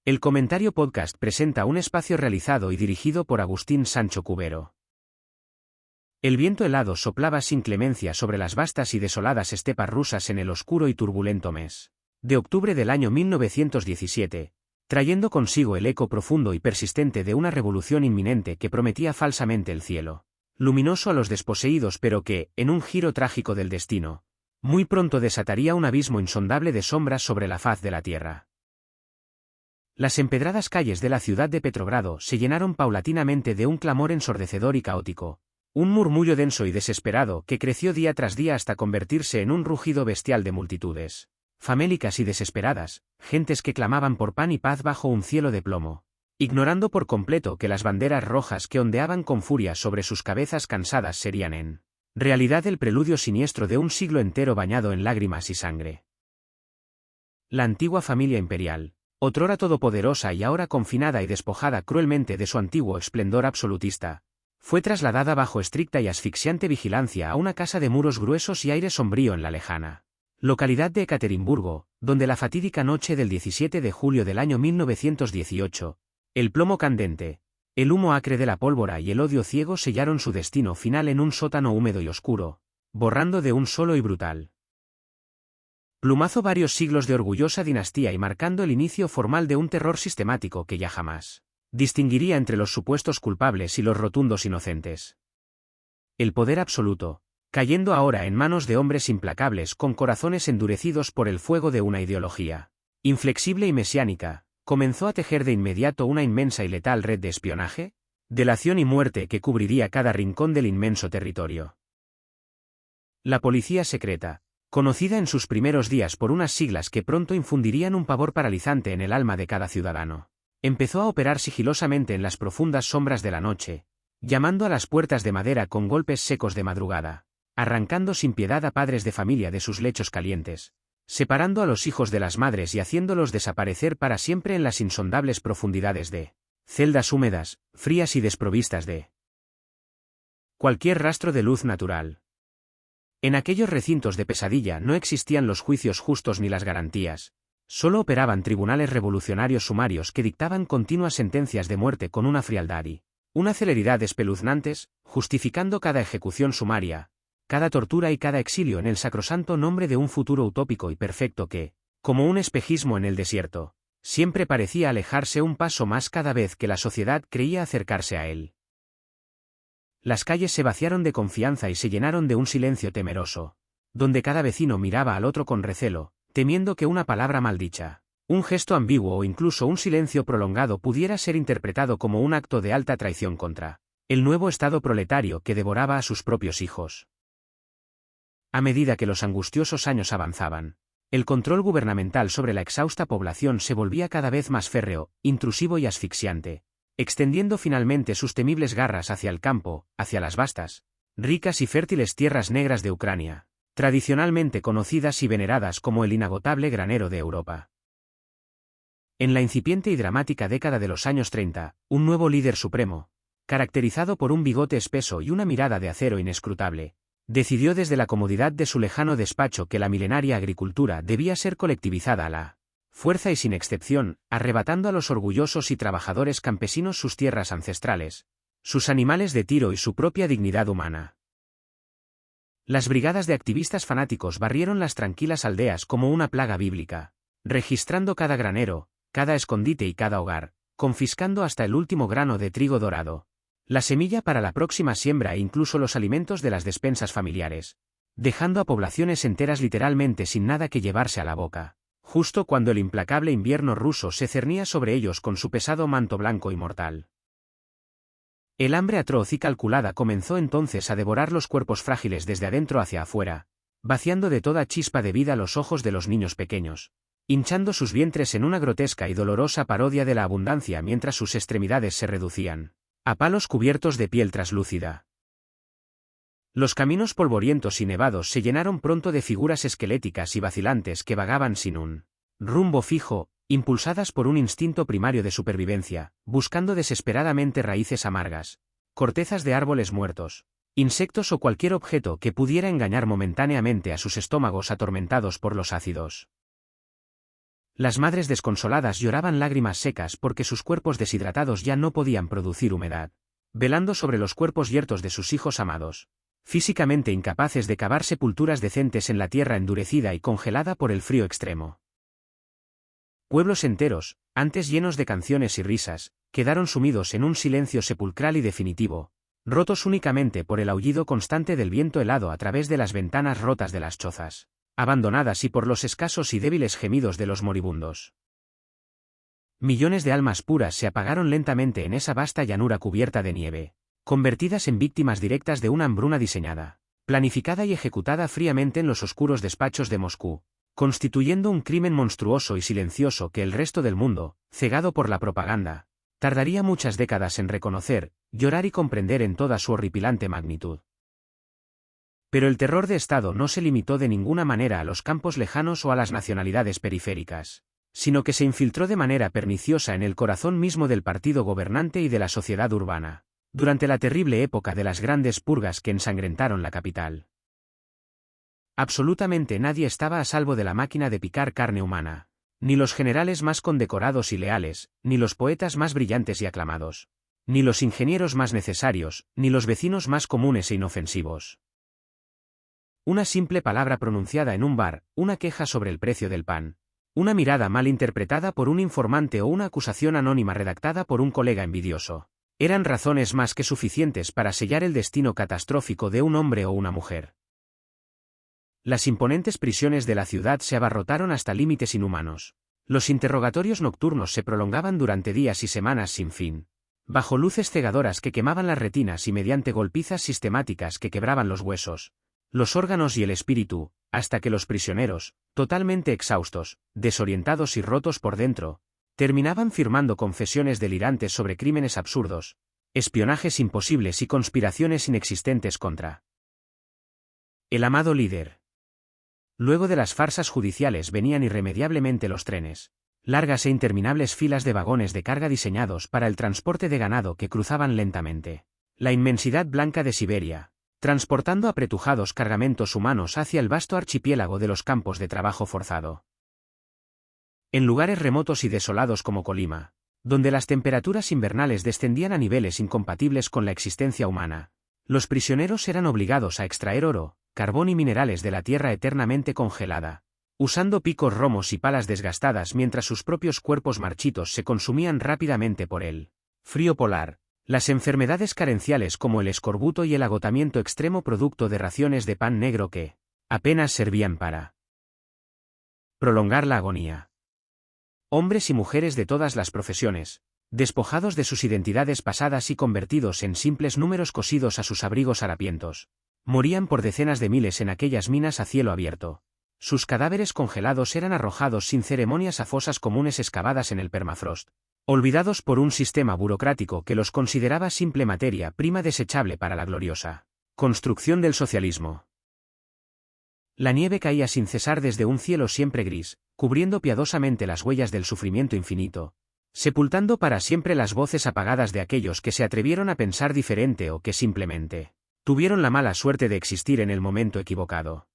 El Comentario Podcast presenta un espacio realizado y dirigido por Agustín Sancho Cubero. El viento helado soplaba sin clemencia sobre las vastas y desoladas estepas rusas en el oscuro y turbulento mes de octubre del año 1917, trayendo consigo el eco profundo y persistente de una revolución inminente que prometía falsamente el cielo luminoso a los desposeídos, pero que, en un giro trágico del destino, muy pronto desataría un abismo insondable de sombras sobre la faz de la tierra. Las empedradas calles de la ciudad de Petrogrado se llenaron paulatinamente de un clamor ensordecedor y caótico, un murmullo denso y desesperado que creció día tras día hasta convertirse en un rugido bestial de multitudes, famélicas y desesperadas, gentes que clamaban por pan y paz bajo un cielo de plomo, ignorando por completo que las banderas rojas que ondeaban con furia sobre sus cabezas cansadas serían en realidad el preludio siniestro de un siglo entero bañado en lágrimas y sangre. La antigua familia imperial, otrora todopoderosa y ahora confinada y despojada cruelmente de su antiguo esplendor absolutista, fue trasladada bajo estricta y asfixiante vigilancia a una casa de muros gruesos y aire sombrío en la lejana localidad de Ekaterimburgo, donde la fatídica noche del 17 de julio del año 1918, el plomo candente, el humo acre de la pólvora y el odio ciego sellaron su destino final en un sótano húmedo y oscuro, borrando de un solo y brutal plumazo varios siglos de orgullosa dinastía y marcando el inicio formal de un terror sistemático que ya jamás distinguiría entre los supuestos culpables y los rotundos inocentes. El poder absoluto, cayendo ahora en manos de hombres implacables con corazones endurecidos por el fuego de una ideología inflexible y mesiánica, comenzó a tejer de inmediato una inmensa y letal red de espionaje, delación y muerte que cubriría cada rincón del inmenso territorio. La policía secreta, conocida en sus primeros días por unas siglas que pronto infundirían un pavor paralizante en el alma de cada ciudadano, empezó a operar sigilosamente en las profundas sombras de la noche, llamando a las puertas de madera con golpes secos de madrugada, arrancando sin piedad a padres de familia de sus lechos calientes, separando a los hijos de las madres y haciéndolos desaparecer para siempre en las insondables profundidades de celdas húmedas, frías y desprovistas de cualquier rastro de luz natural. En aquellos recintos de pesadilla no existían los juicios justos ni las garantías, solo operaban tribunales revolucionarios sumarios que dictaban continuas sentencias de muerte con una frialdad y una celeridad espeluznantes, justificando cada ejecución sumaria, cada tortura y cada exilio en el sacrosanto nombre de un futuro utópico y perfecto que, como un espejismo en el desierto, siempre parecía alejarse un paso más cada vez que la sociedad creía acercarse a él. Las calles se vaciaron de confianza y se llenaron de un silencio temeroso, donde cada vecino miraba al otro con recelo, temiendo que una palabra maldicha, un gesto ambiguo o incluso un silencio prolongado pudiera ser interpretado como un acto de alta traición contra el nuevo Estado proletario que devoraba a sus propios hijos. A medida que los angustiosos años avanzaban, el control gubernamental sobre la exhausta población se volvía cada vez más férreo, intrusivo y asfixiante, extendiendo finalmente sus temibles garras hacia el campo, hacia las vastas, ricas y fértiles tierras negras de Ucrania, tradicionalmente conocidas y veneradas como el inagotable granero de Europa. En la incipiente y dramática década de los años 30, un nuevo líder supremo, caracterizado por un bigote espeso y una mirada de acero inescrutable, decidió desde la comodidad de su lejano despacho que la milenaria agricultura debía ser colectivizada a la fuerza y sin excepción, arrebatando a los orgullosos y trabajadores campesinos sus tierras ancestrales, sus animales de tiro y su propia dignidad humana. Las brigadas de activistas fanáticos barrieron las tranquilas aldeas como una plaga bíblica, registrando cada granero, cada escondite y cada hogar, confiscando hasta el último grano de trigo dorado, la semilla para la próxima siembra e incluso los alimentos de las despensas familiares, dejando a poblaciones enteras literalmente sin nada que llevarse a la boca, justo cuando el implacable invierno ruso se cernía sobre ellos con su pesado manto blanco y mortal. El hambre atroz y calculada comenzó entonces a devorar los cuerpos frágiles desde adentro hacia afuera, vaciando de toda chispa de vida los ojos de los niños pequeños, hinchando sus vientres en una grotesca y dolorosa parodia de la abundancia mientras sus extremidades se reducían a palos cubiertos de piel traslúcida. Los caminos polvorientos y nevados se llenaron pronto de figuras esqueléticas y vacilantes que vagaban sin un rumbo fijo, impulsadas por un instinto primario de supervivencia, buscando desesperadamente raíces amargas, cortezas de árboles muertos, insectos o cualquier objeto que pudiera engañar momentáneamente a sus estómagos atormentados por los ácidos Las madres desconsoladas lloraban lágrimas secas porque sus cuerpos deshidratados ya no podían producir humedad, velando sobre los cuerpos yertos de sus hijos amados, físicamente incapaces de cavar sepulturas decentes en la tierra endurecida y congelada por el frío extremo. Pueblos enteros, antes llenos de canciones y risas, quedaron sumidos en un silencio sepulcral y definitivo, rotos únicamente por el aullido constante del viento helado a través de las ventanas rotas de las chozas, abandonadas y por los escasos y débiles gemidos de los moribundos. Millones de almas puras se apagaron lentamente en esa vasta llanura cubierta de nieve, convertidas en víctimas directas de una hambruna diseñada, planificada y ejecutada fríamente en los oscuros despachos de Moscú, constituyendo un crimen monstruoso y silencioso que el resto del mundo, cegado por la propaganda, tardaría muchas décadas en reconocer, llorar y comprender en toda su horripilante magnitud. Pero el terror de Estado no se limitó de ninguna manera a los campos lejanos o a las nacionalidades periféricas, sino que se infiltró de manera perniciosa en el corazón mismo del partido gobernante y de la sociedad urbana, durante la terrible época de las grandes purgas que ensangrentaron la capital. Absolutamente nadie estaba a salvo de la máquina de picar carne humana, ni los generales más condecorados y leales, ni los poetas más brillantes y aclamados, ni los ingenieros más necesarios, ni los vecinos más comunes e inofensivos. Una simple palabra pronunciada en un bar, una queja sobre el precio del pan, una mirada mal interpretada por un informante o una acusación anónima redactada por un colega envidioso, eran razones más que suficientes para sellar el destino catastrófico de un hombre o una mujer. Las imponentes prisiones de la ciudad se abarrotaron hasta límites inhumanos. Los interrogatorios nocturnos se prolongaban durante días y semanas sin fin, bajo luces cegadoras que quemaban las retinas y mediante golpizas sistemáticas que quebraban los huesos, los órganos y el espíritu, hasta que los prisioneros, totalmente exhaustos, desorientados y rotos por dentro, terminaban firmando confesiones delirantes sobre crímenes absurdos, espionajes imposibles y conspiraciones inexistentes contra el amado líder. Luego de las farsas judiciales venían irremediablemente los trenes, largas e interminables filas de vagones de carga diseñados para el transporte de ganado que cruzaban lentamente la inmensidad blanca de Siberia, transportando apretujados cargamentos humanos hacia el vasto archipiélago de los campos de trabajo forzado. En lugares remotos y desolados como Colima, donde las temperaturas invernales descendían a niveles incompatibles con la existencia humana, los prisioneros eran obligados a extraer oro, carbón y minerales de la tierra eternamente congelada, usando picos romos y palas desgastadas mientras sus propios cuerpos marchitos se consumían rápidamente por el frío polar, las enfermedades carenciales como el escorbuto y el agotamiento extremo producto de raciones de pan negro que apenas servían para prolongar la agonía. Hombres y mujeres de todas las profesiones, despojados de sus identidades pasadas y convertidos en simples números cosidos a sus abrigos harapientos, morían por decenas de miles en aquellas minas a cielo abierto. Sus cadáveres congelados eran arrojados sin ceremonias a fosas comunes excavadas en el permafrost, olvidados por un sistema burocrático que los consideraba simple materia prima desechable para la gloriosa construcción del socialismo. La nieve caía sin cesar desde un cielo siempre gris, cubriendo piadosamente las huellas del sufrimiento infinito, sepultando para siempre las voces apagadas de aquellos que se atrevieron a pensar diferente o que simplemente tuvieron la mala suerte de existir en el momento equivocado.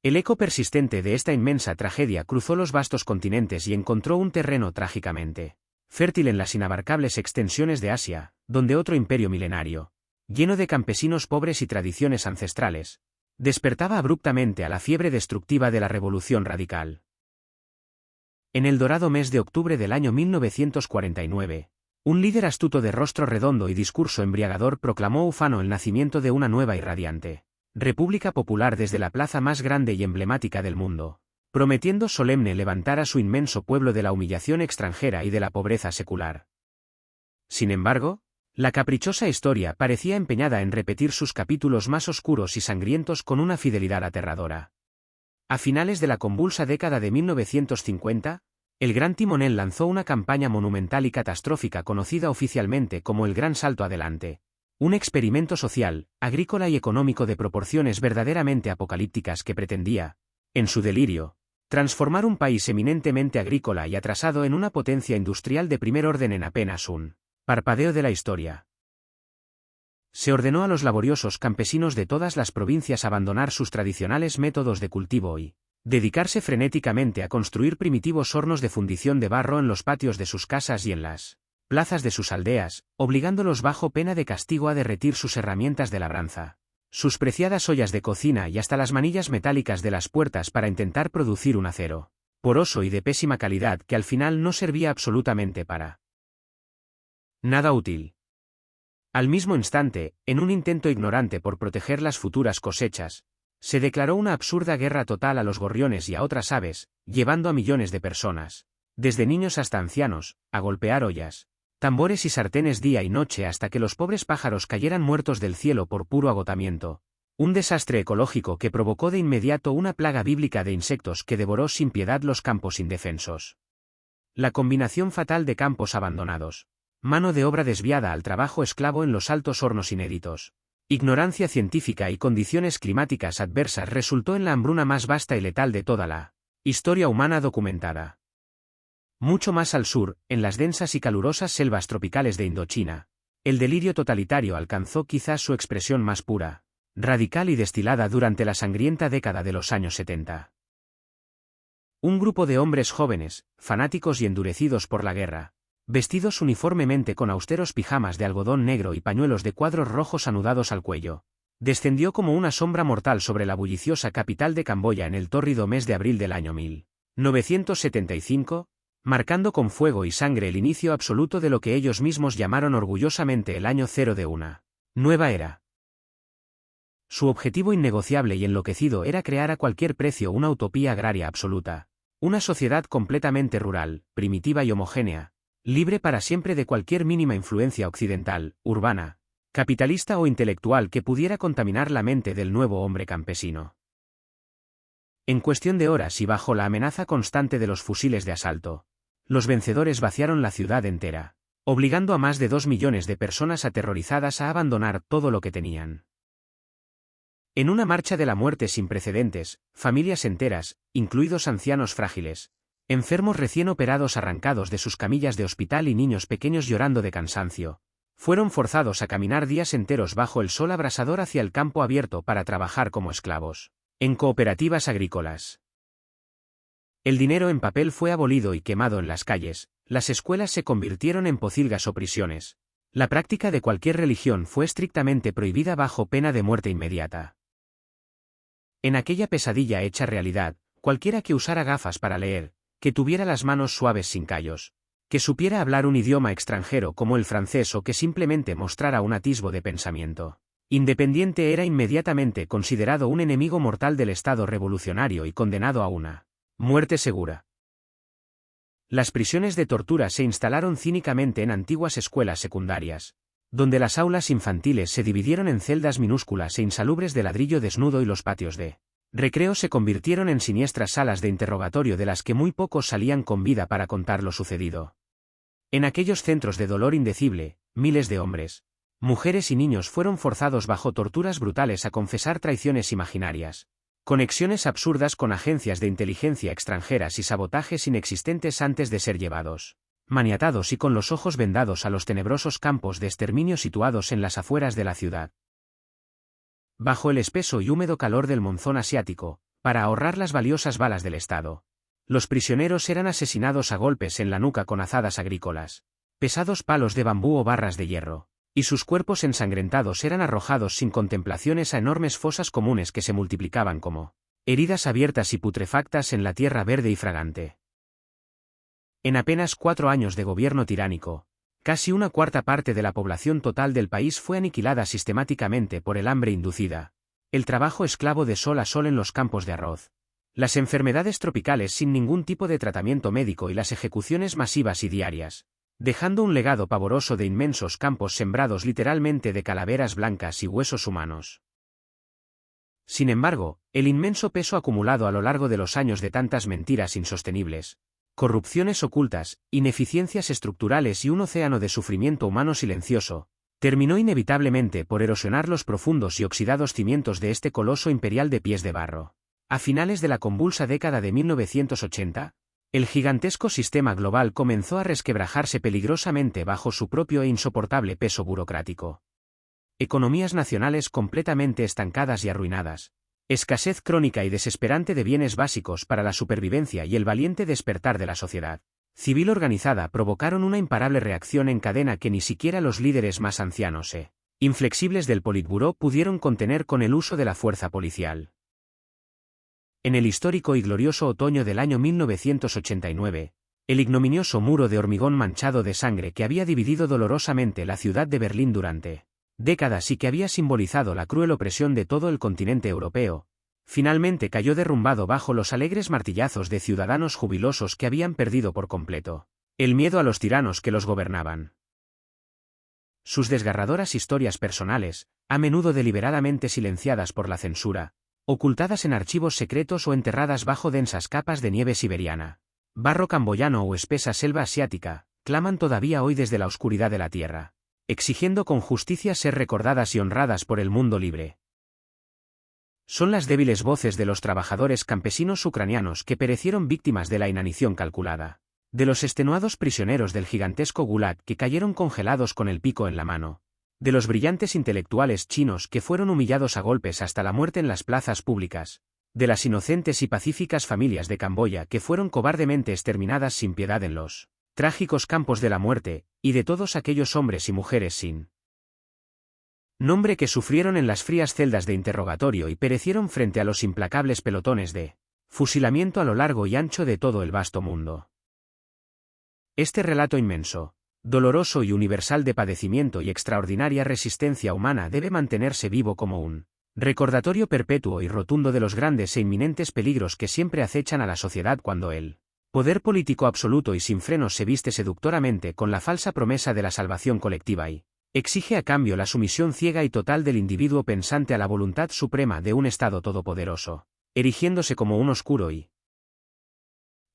El eco persistente de esta inmensa tragedia cruzó los vastos continentes y encontró un terreno trágicamente fértil en las inabarcables extensiones de Asia, donde otro imperio milenario, lleno de campesinos pobres y tradiciones ancestrales, despertaba abruptamente a la fiebre destructiva de la revolución radical. En el dorado mes de octubre del año 1949, un líder astuto de rostro redondo y discurso embriagador proclamó ufano el nacimiento de una nueva y radiante República Popular desde la plaza más grande y emblemática del mundo, prometiendo solemne levantar a su inmenso pueblo de la humillación extranjera y de la pobreza secular. Sin embargo, la caprichosa historia parecía empeñada en repetir sus capítulos más oscuros y sangrientos con una fidelidad aterradora. A finales de la convulsa década de 1950, el Gran Timonel lanzó una campaña monumental y catastrófica conocida oficialmente como el Gran Salto Adelante, un experimento social, agrícola y económico de proporciones verdaderamente apocalípticas que pretendía, en su delirio, transformar un país eminentemente agrícola y atrasado en una potencia industrial de primer orden en apenas un parpadeo de la historia. Se ordenó a los laboriosos campesinos de todas las provincias abandonar sus tradicionales métodos de cultivo y dedicarse frenéticamente a construir primitivos hornos de fundición de barro en los patios de sus casas y en las plazas de sus aldeas, obligándolos bajo pena de castigo a derretir sus herramientas de labranza, sus preciadas ollas de cocina y hasta las manillas metálicas de las puertas para intentar producir un acero poroso y de pésima calidad que al final no servía absolutamente para nada útil. Al mismo instante, en un intento ignorante por proteger las futuras cosechas, se declaró una absurda guerra total a los gorriones y a otras aves, llevando a millones de personas, desde niños hasta ancianos, a golpear ollas, tambores y sartenes día y noche hasta que los pobres pájaros cayeran muertos del cielo por puro agotamiento. Un desastre ecológico que provocó de inmediato una plaga bíblica de insectos que devoró sin piedad los campos indefensos. La combinación fatal de campos abandonados, mano de obra desviada al trabajo esclavo en los altos hornos inéditos, ignorancia científica y condiciones climáticas adversas resultó en la hambruna más vasta y letal de toda la historia humana documentada. Mucho más al sur, en las densas y calurosas selvas tropicales de Indochina, el delirio totalitario alcanzó quizás su expresión más pura, radical y destilada durante la sangrienta década de los años 70. Un grupo de hombres jóvenes, fanáticos y endurecidos por la guerra, vestidos uniformemente con austeros pijamas de algodón negro y pañuelos de cuadros rojos anudados al cuello, descendió como una sombra mortal sobre la bulliciosa capital de Camboya en el tórrido mes de abril del año 1975, marcando con fuego y sangre el inicio absoluto de lo que ellos mismos llamaron orgullosamente el año cero de una nueva era. Su objetivo innegociable y enloquecido era crear a cualquier precio una utopía agraria absoluta, una sociedad completamente rural, primitiva y homogénea, libre para siempre de cualquier mínima influencia occidental, urbana, capitalista o intelectual que pudiera contaminar la mente del nuevo hombre campesino. En cuestión de horas y bajo la amenaza constante de los fusiles de asalto, los vencedores vaciaron la ciudad entera, obligando a más de 2 millones de personas aterrorizadas a abandonar todo lo que tenían. En una marcha de la muerte sin precedentes, familias enteras, incluidos ancianos frágiles, enfermos recién operados arrancados de sus camillas de hospital y niños pequeños llorando de cansancio, fueron forzados a caminar días enteros bajo el sol abrasador hacia el campo abierto para trabajar como esclavos, en cooperativas agrícolas. El dinero en papel fue abolido y quemado en las calles, las escuelas se convirtieron en pocilgas o prisiones, la práctica de cualquier religión fue estrictamente prohibida bajo pena de muerte inmediata. En aquella pesadilla hecha realidad, cualquiera que usara gafas para leer, que tuviera las manos suaves sin callos, que supiera hablar un idioma extranjero como el francés o que simplemente mostrara un atisbo de pensamiento independiente era inmediatamente considerado un enemigo mortal del Estado revolucionario y condenado a una muerte segura. Las prisiones de tortura se instalaron cínicamente en antiguas escuelas secundarias, donde las aulas infantiles se dividieron en celdas minúsculas e insalubres de ladrillo desnudo y los patios de recreo se convirtieron en siniestras salas de interrogatorio de las que muy pocos salían con vida para contar lo sucedido. En aquellos centros de dolor indecible, miles de hombres, mujeres y niños fueron forzados bajo torturas brutales a confesar traiciones imaginarias, conexiones absurdas con agencias de inteligencia extranjeras y sabotajes inexistentes antes de ser llevados, maniatados y con los ojos vendados a los tenebrosos campos de exterminio situados en las afueras de la ciudad. Bajo el espeso y húmedo calor del monzón asiático, para ahorrar las valiosas balas del Estado, los prisioneros eran asesinados a golpes en la nuca con azadas agrícolas, pesados palos de bambú o barras de hierro, y sus cuerpos ensangrentados eran arrojados sin contemplaciones a enormes fosas comunes que se multiplicaban como heridas abiertas y putrefactas en la tierra verde y fragante. En apenas 4 años de gobierno tiránico, casi una cuarta parte de la población total del país fue aniquilada sistemáticamente por el hambre inducida, el trabajo esclavo de sol a sol en los campos de arroz, las enfermedades tropicales sin ningún tipo de tratamiento médico y las ejecuciones masivas y diarias, dejando un legado pavoroso de inmensos campos sembrados literalmente de calaveras blancas y huesos humanos. Sin embargo, el inmenso peso acumulado a lo largo de los años de tantas mentiras insostenibles, corrupciones ocultas, ineficiencias estructurales y un océano de sufrimiento humano silencioso, terminó inevitablemente por erosionar los profundos y oxidados cimientos de este coloso imperial de pies de barro. A finales de la convulsa década de 1980, el gigantesco sistema global comenzó a resquebrajarse peligrosamente bajo su propio e insoportable peso burocrático. Economías nacionales completamente estancadas y arruinadas, Escasez crónica y desesperante de bienes básicos para la supervivencia y el valiente despertar de la sociedad civil organizada provocaron una imparable reacción en cadena que ni siquiera los líderes más ancianos e inflexibles del Politburó pudieron contener con el uso de la fuerza policial. En el histórico y glorioso otoño del año 1989, el ignominioso muro de hormigón manchado de sangre que había dividido dolorosamente la ciudad de Berlín durante décadas y que había simbolizado la cruel opresión de todo el continente europeo, finalmente cayó derrumbado bajo los alegres martillazos de ciudadanos jubilosos que habían perdido por completo el miedo a los tiranos que los gobernaban. Sus desgarradoras historias personales, a menudo deliberadamente silenciadas por la censura, ocultadas en archivos secretos o enterradas bajo densas capas de nieve siberiana, barro camboyano o espesa selva asiática, claman todavía hoy desde la oscuridad de la tierra, exigiendo con justicia ser recordadas y honradas por el mundo libre. Son las débiles voces de los trabajadores campesinos ucranianos que perecieron víctimas de la inanición calculada, de los extenuados prisioneros del gigantesco Gulag que cayeron congelados con el pico en la mano, de los brillantes intelectuales chinos que fueron humillados a golpes hasta la muerte en las plazas públicas, de las inocentes y pacíficas familias de Camboya que fueron cobardemente exterminadas sin piedad en los trágicos campos de la muerte, y de todos aquellos hombres y mujeres sin nombre que sufrieron en las frías celdas de interrogatorio y perecieron frente a los implacables pelotones de fusilamiento a lo largo y ancho de todo el vasto mundo. Este relato inmenso, doloroso y universal de padecimiento y extraordinaria resistencia humana debe mantenerse vivo como un recordatorio perpetuo y rotundo de los grandes e inminentes peligros que siempre acechan a la sociedad cuando el poder político absoluto y sin frenos se viste seductoramente con la falsa promesa de la salvación colectiva y exige a cambio la sumisión ciega y total del individuo pensante a la voluntad suprema de un Estado todopoderoso, erigiéndose como un oscuro y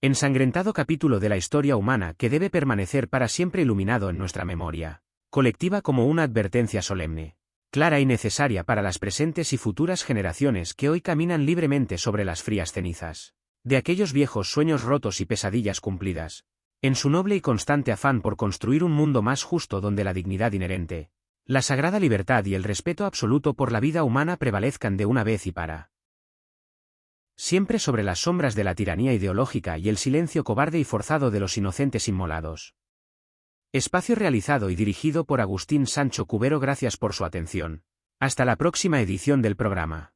ensangrentado capítulo de la historia humana que debe permanecer para siempre iluminado en nuestra memoria colectiva como una advertencia solemne, clara y necesaria para las presentes y futuras generaciones que hoy caminan libremente sobre las frías cenizas de aquellos viejos sueños rotos y pesadillas cumplidas, en su noble y constante afán por construir un mundo más justo donde la dignidad inherente, la sagrada libertad y el respeto absoluto por la vida humana prevalezcan de una vez y para siempre sobre las sombras de la tiranía ideológica y el silencio cobarde y forzado de los inocentes inmolados. Espacio realizado y dirigido por Agustín Sancho Cubero. Gracias por su atención. Hasta la próxima edición del programa.